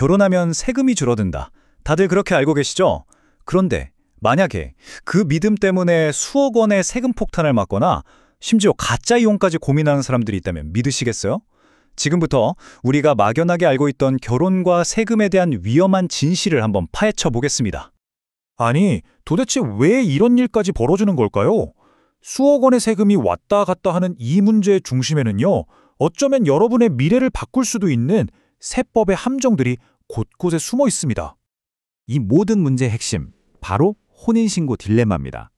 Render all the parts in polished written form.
결혼하면 세금이 줄어든다. 다들 그렇게 알고 계시죠? 그런데 만약에 그 믿음 때문에 수억 원의 세금 폭탄을 맞거나 심지어 가짜 이혼까지 고민하는 사람들이 있다면 믿으시겠어요? 지금부터 우리가 막연하게 알고 있던 결혼과 세금에 대한 위험한 진실을 한번 파헤쳐 보겠습니다. 아니, 도대체 왜 이런 일까지 벌어지는 걸까요? 수억 원의 세금이 왔다 갔다 하는 이 문제의 중심에는요, 어쩌면 여러분의 미래를 바꿀 수도 있는 세법의 함정들이 곳곳에 숨어 있습니다. 이 모든 문제의 핵심, 바로 혼인신고 딜레마입니다.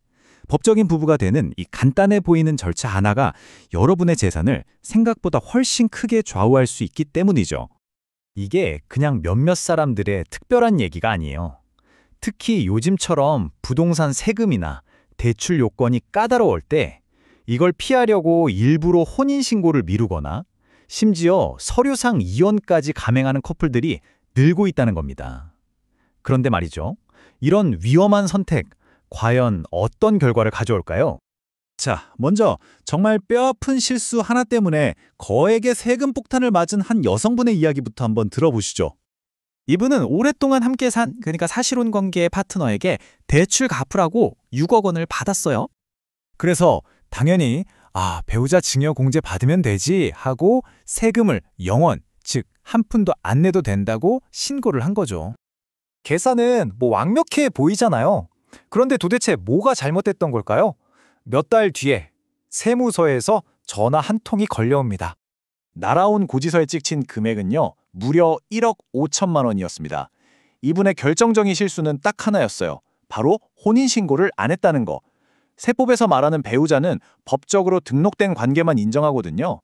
법적인 부부가 되는 이 간단해 보이는 절차 하나가 여러분의 재산을 생각보다 훨씬 크게 좌우할 수 있기 때문이죠. 이게 그냥 몇몇 사람들의 특별한 얘기가 아니에요. 특히 요즘처럼 부동산 세금이나 대출 요건이 까다로울 때 이걸 피하려고 일부러 혼인신고를 미루거나 심지어 서류상 이혼까지 감행하는 커플들이 늘고 있다는 겁니다. 그런데 말이죠. 이런 위험한 선택, 과연 어떤 결과를 가져올까요? 자, 먼저 정말 뼈아픈 실수 하나 때문에 거액의 세금 폭탄을 맞은 한 여성분의 이야기부터 한번 들어보시죠. 이분은 오랫동안 함께 그러니까 사실혼 관계의 파트너에게 대출 갚으라고 6억 원을 받았어요. 그래서 당연히 배우자 증여 공제 받으면 되지 하고 세금을 0원, 즉 한 푼도 안 내도 된다고 신고를 한 거죠. 계산은 완벽해 보이잖아요. 그런데 도대체 뭐가 잘못됐던 걸까요? 몇 달 뒤에 세무서에서 전화 한 통이 걸려옵니다. 날아온 고지서에 찍힌 금액은요, 무려 1억 5천만 원이었습니다. 이분의 결정적인 실수는 딱 하나였어요. 바로 혼인신고를 안 했다는 거. 세법에서 말하는 배우자는 법적으로 등록된 관계만 인정하거든요.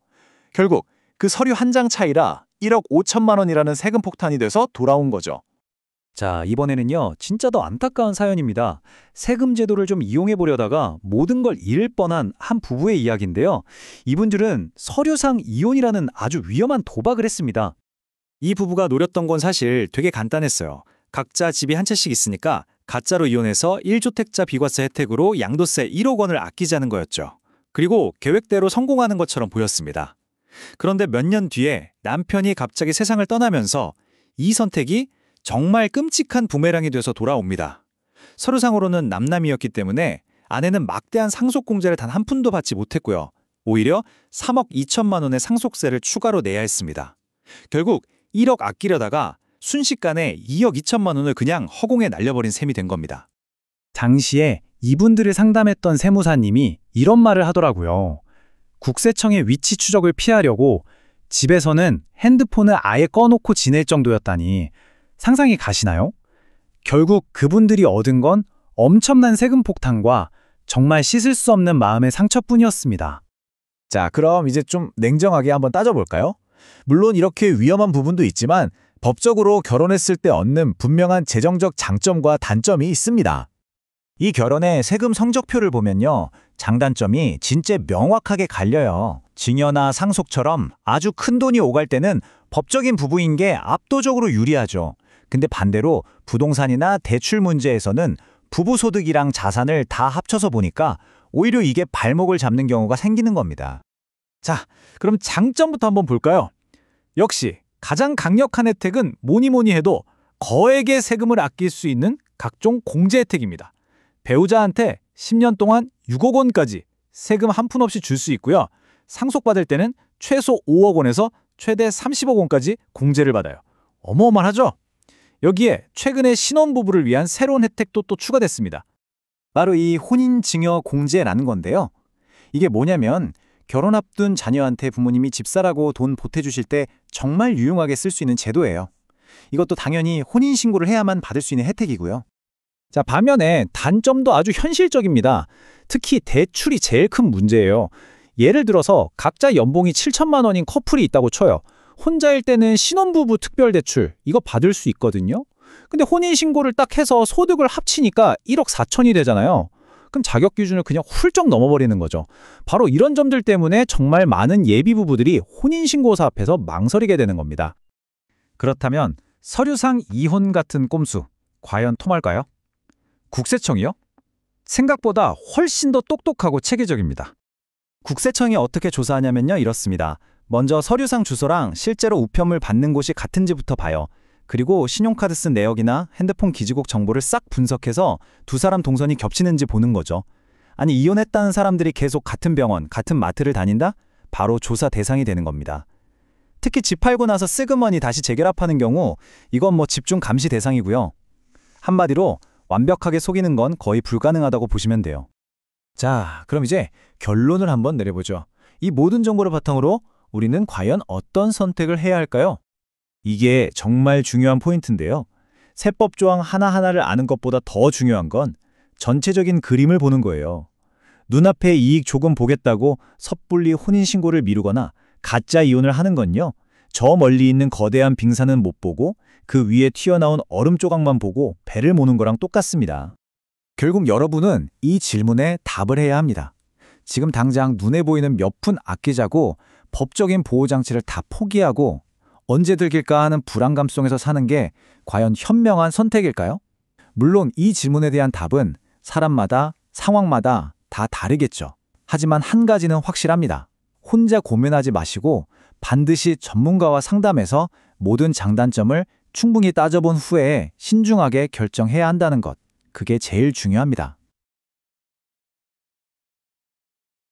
결국 그 서류 한 장 차이라 1억 5천만 원이라는 세금 폭탄이 돼서 돌아온 거죠. 자, 이번에는요, 진짜 더 안타까운 사연입니다. 세금 제도를 좀 이용해 보려다가 모든 걸 잃을 뻔한 한 부부의 이야기인데요. 이분들은 서류상 이혼이라는 아주 위험한 도박을 했습니다. 이 부부가 노렸던 건 사실 되게 간단했어요. 각자 집이 한 채씩 있으니까 가짜로 이혼해서 1주택자 비과세 혜택으로 양도세 1억 원을 아끼자는 거였죠. 그리고 계획대로 성공하는 것처럼 보였습니다. 그런데 몇 년 뒤에 남편이 갑자기 세상을 떠나면서 이 선택이 정말 끔찍한 부메랑이 돼서 돌아옵니다. 서류상으로는 남남이었기 때문에 아내는 막대한 상속공제를 단 한 푼도 받지 못했고요. 오히려 3억 2천만 원의 상속세를 추가로 내야 했습니다. 결국 1억 아끼려다가 순식간에 2억 2천만 원을 그냥 허공에 날려버린 셈이 된 겁니다. 당시에 이분들을 상담했던 세무사님이 이런 말을 하더라고요. 국세청의 위치 추적을 피하려고 집에서는 핸드폰을 아예 꺼놓고 지낼 정도였다니 상상이 가시나요? 결국 그분들이 얻은 건 엄청난 세금 폭탄과 정말 씻을 수 없는 마음의 상처뿐이었습니다. 자, 그럼 이제 좀 냉정하게 한번 따져볼까요? 물론 이렇게 위험한 부분도 있지만 법적으로 결혼했을 때 얻는 분명한 재정적 장점과 단점이 있습니다. 이 결혼의 세금 성적표를 보면요, 장단점이 진짜 명확하게 갈려요. 증여나 상속처럼 아주 큰 돈이 오갈 때는 법적인 부부인 게 압도적으로 유리하죠. 근데 반대로 부동산이나 대출 문제에서는 부부 소득이랑 자산을 다 합쳐서 보니까 오히려 이게 발목을 잡는 경우가 생기는 겁니다. 자, 그럼 장점부터 한번 볼까요? 역시 가장 강력한 혜택은 뭐니 해도 거액의 세금을 아낄 수 있는 각종 공제 혜택입니다. 배우자한테 10년 동안 6억 원까지 세금 한 푼 없이 줄 수 있고요. 상속받을 때는 최소 5억 원에서 최대 30억 원까지 공제를 받아요. 어마어마하죠? 여기에 최근에 신혼부부를 위한 새로운 혜택도 또 추가됐습니다. 바로 이 혼인증여 공제라는 건데요. 이게 뭐냐면 결혼 앞둔 자녀한테 부모님이 집사라고 돈 보태주실 때 정말 유용하게 쓸 수 있는 제도예요. 이것도 당연히 혼인신고를 해야만 받을 수 있는 혜택이고요. 자, 반면에 단점도 아주 현실적입니다. 특히 대출이 제일 큰 문제예요. 예를 들어서 각자 연봉이 7천만 원인 커플이 있다고 쳐요. 혼자일 때는 신혼부부 특별대출 이거 받을 수 있거든요. 근데 혼인신고를 딱 해서 소득을 합치니까 1억 4천이 되잖아요. 그럼 자격 기준을 그냥 훌쩍 넘어버리는 거죠. 바로 이런 점들 때문에 정말 많은 예비부부들이 혼인신고사 앞에서 망설이게 되는 겁니다. 그렇다면 서류상 이혼 같은 꼼수 과연 통할까요? 국세청이요? 생각보다 훨씬 더 똑똑하고 체계적입니다. 국세청이 어떻게 조사하냐면요, 이렇습니다. 먼저 서류상 주소랑 실제로 우편물 받는 곳이 같은지부터 봐요. 그리고 신용카드 쓴 내역이나 핸드폰 기지국 정보를 싹 분석해서 두 사람 동선이 겹치는지 보는 거죠. 아니, 이혼했다는 사람들이 계속 같은 병원, 같은 마트를 다닌다? 바로 조사 대상이 되는 겁니다. 특히 집 팔고 나서 슬그머니 다시 재결합하는 경우 이건 뭐 집중 감시 대상이고요. 한마디로 완벽하게 속이는 건 거의 불가능하다고 보시면 돼요. 자, 그럼 이제 결론을 한번 내려보죠. 이 모든 정보를 바탕으로 우리는 과연 어떤 선택을 해야 할까요? 이게 정말 중요한 포인트인데요. 세법 조항 하나하나를 아는 것보다 더 중요한 건 전체적인 그림을 보는 거예요. 눈앞에 이익 조금 보겠다고 섣불리 혼인신고를 미루거나 가짜 이혼을 하는 건요. 저 멀리 있는 거대한 빙산은 못 보고 그 위에 튀어나온 얼음 조각만 보고 배를 모는 거랑 똑같습니다. 결국 여러분은 이 질문에 답을 해야 합니다. 지금 당장 눈에 보이는 몇 푼 아끼자고 법적인 보호장치를 다 포기하고 언제 들킬까 하는 불안감 속에서 사는 게 과연 현명한 선택일까요? 물론 이 질문에 대한 답은 사람마다, 상황마다 다 다르겠죠. 하지만 한 가지는 확실합니다. 혼자 고민하지 마시고 반드시 전문가와 상담해서 모든 장단점을 충분히 따져본 후에 신중하게 결정해야 한다는 것. 그게 제일 중요합니다.